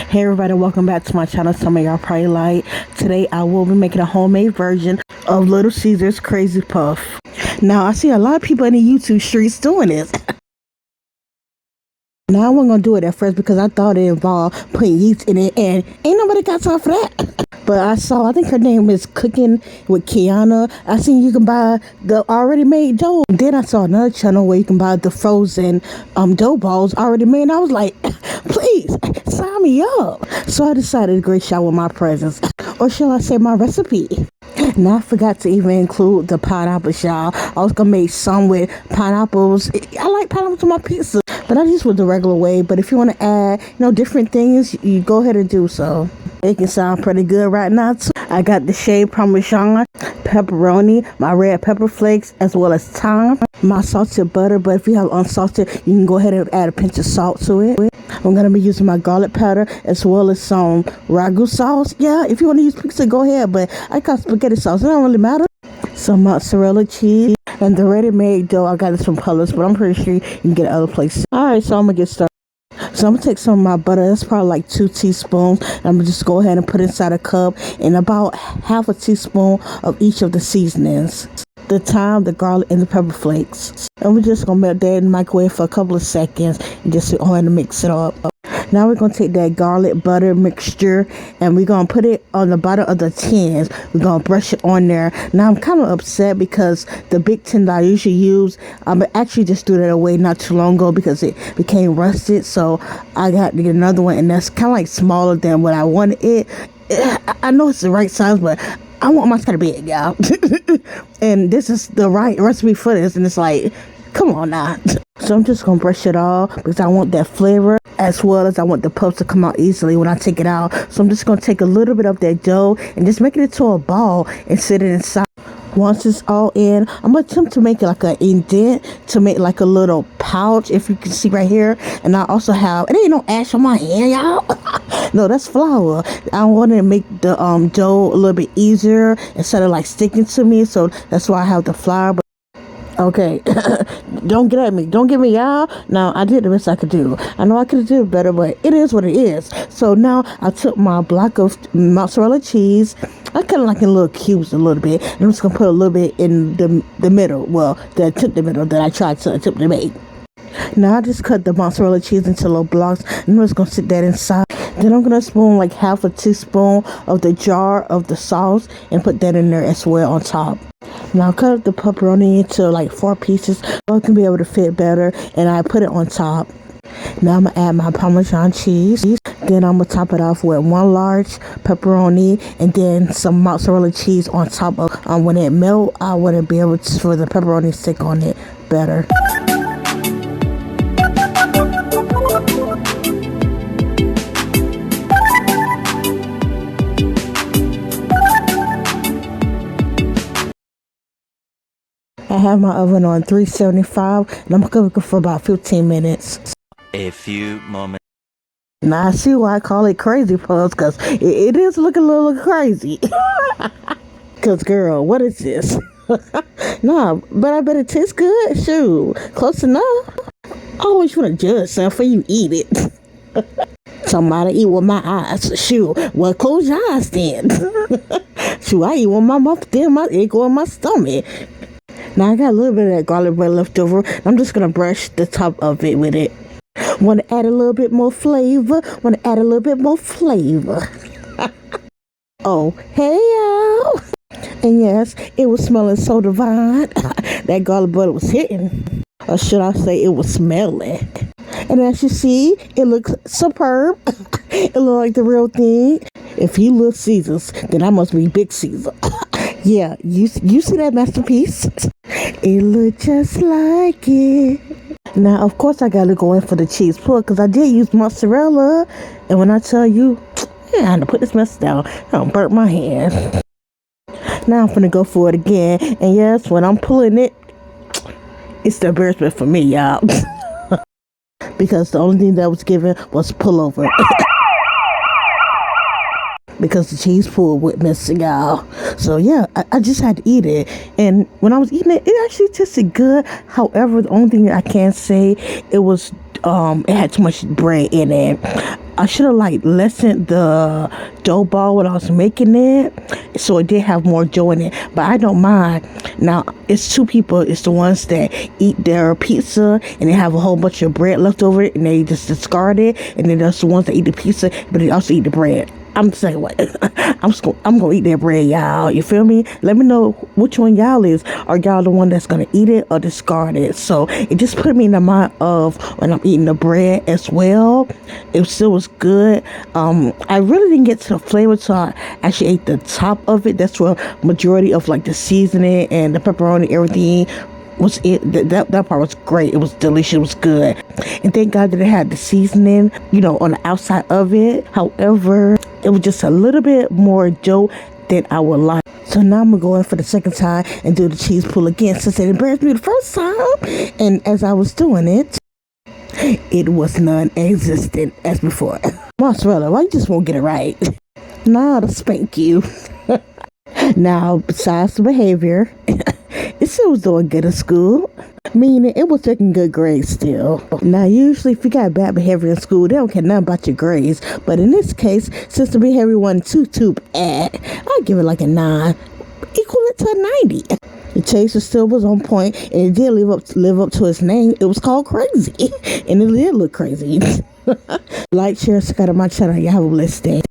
Hey everybody, welcome back to my channel. Some of y'all probably like. Today I will be making a homemade version of Little Caesars Crazy Puff. Now I see a lot of people in the YouTube streets doing this. Now I wasn't gonna do it at first because I thought it involved putting yeast in it, and ain't nobody got time for that. But I think her name is Cooking with Kiana. I seen you can buy the already made dough. Then I saw another channel where you can buy the frozen dough balls already made. And I was like, please sign me up. So I decided to grace y'all with my presents, or shall I say my recipe. Now I forgot to even include the pineapples, y'all. I was gonna make some with pineapples. I like pineapples on my pizza, but I just went the regular way. But if you want to add, different things, you go ahead and do so. It can sound pretty good right now too. I got the shaved Parmesan, pepperoni, my red pepper flakes, as well as thyme, my salted butter. But if you have unsalted, you can go ahead and add a pinch of salt to it. I'm gonna be using my garlic powder as well as some ragu sauce. Yeah, if you want to use pizza, go ahead. But I got spaghetti sauce. It don't really matter. Some mozzarella cheese and the ready-made dough. I got this from Publix, but I'm pretty sure you can get it other places. All right, so I'm gonna get started. So I'm gonna take some of my butter. That's probably like 2 teaspoons. I'm gonna just go ahead and put it inside a cup, and about half a teaspoon of each of the seasonings: the thyme, the garlic, and the pepper flakes. And we're just gonna melt that in the microwave for a couple of seconds and just go ahead and mix it up. Now we're gonna take that garlic butter mixture and we're gonna put it on the bottom of the tins. We're gonna brush it on there. Now I'm kind of upset because the big tin that I usually use, I actually just threw that away not too long ago because it became rusted. So I got to get another one, and that's kind of like smaller than what I wanted it. I know it's the right size, but I want mine kind of big, y'all. And this is the right recipe for this, and it's like, come on now. So I'm just gonna brush it off because I want that flavor, as well as I want the puffs to come out easily when I take it out. So I'm just gonna take a little bit of that dough and just make it into a ball and sit it inside. Once it's all in, I'm gonna attempt to make it like an indent to make like a little pouch, if you can see right here. And I also have, it ain't no ash on my hand, y'all. No, that's flour. I want to make the dough a little bit easier instead of like sticking to me, so that's why I have the flour. Okay, don't get at me. Don't get me, y'all. Now, I did the best I could do. I know I could have did better, but it is what it is. So now I took my block of mozzarella cheese. I cut it like in little cubes a little bit. And I'm just going to put a little bit in the middle. Well, the middle that I tried to attempt to make. Now I just cut the mozzarella cheese into little blocks. And I'm just going to sit that inside. Then I'm going to spoon like half a teaspoon of the jar of the sauce and put that in there as well on top. Now cut up the pepperoni into like 4 pieces so it can be able to fit better, and I put it on top. Now I'm going to add my Parmesan cheese. Then I'm going to top it off with 1 large pepperoni and then some mozzarella cheese on top of when it melts. I want to be able to, for the pepperoni to stick on it better. I have my oven on 375 and I'm cooking for about 15 minutes. A few moments. Now I see why I call it Crazy Puffs, because it is looking a little crazy. Because girl, what is this? Nah, but I bet it tastes good. Shoot, close enough. I always want to judge something before you eat it. Somebody eat with my eyes. Shoot, well, close your eyes then. Shoot, I eat with my mouth, then it go in my stomach. Now I got a little bit of that garlic bread left over. I'm just going to brush the top of it with it. Want to add a little bit more flavor. Oh, hey y'all. And yes, it was smelling so divine. That garlic butter was hitting. Or should I say it was smelling. And as you see, it looks superb. It looks like the real thing. If you look Caesars, then I must be Big Caesar. Yeah, you see that masterpiece? It look just like it. Now, of course, I gotta go in for the cheese pull because I did use mozzarella. And when I tell you, I had to put this mess down. I don't burn my hand. Now I'm finna go for it again. And yes, when I'm pulling it, it's the embarrassment for me, y'all. Because the only thing that was given was pullover. because the cheese pool went missing, y'all. So yeah, I just had to eat it. And when I was eating it, it actually tasted good. However, the only thing I can say, it was it had too much bread in it. I should have like lessened the dough ball when I was making it, so it did have more dough in it. But I don't mind. Now it's two people. It's the ones that eat their pizza and they have a whole bunch of bread left over it and they just discard it. And then there's the ones that eat the pizza but they also eat the bread. I'm the second one. I'm gonna eat that bread, y'all. You feel me? Let me know which one y'all is. Are y'all the one that's gonna eat it or discard it? So it just put me in the mind of when I'm eating the bread as well. It still was good. I really didn't get to the flavor till I actually ate the top of it. That's where majority of like the seasoning and the pepperoni, everything was it. That part was great. It was delicious. It was good. And thank God that it had the seasoning, on the outside of it. However, it was just a little bit more dough than I would like. So now I'm going to go in for the second time and do the cheese pull again since it embarrassed me the first time. And as I was doing it, it was non-existent as before. Mozzarella, why you just won't get it right? Nah, to spank you. Now, besides the behavior, it still was doing good in school. Meaning it was taking good grades still. Now, usually if you got bad behavior in school, they don't care nothing about your grades. But in this case, since the behavior wasn't too bad, I'll give it like a 9, equivalent to a 90. The taste still was on point, and it did live up to its name. It was called Crazy, and it did look crazy. Like, share, subscribe to my channel. Y'all have a blessed day.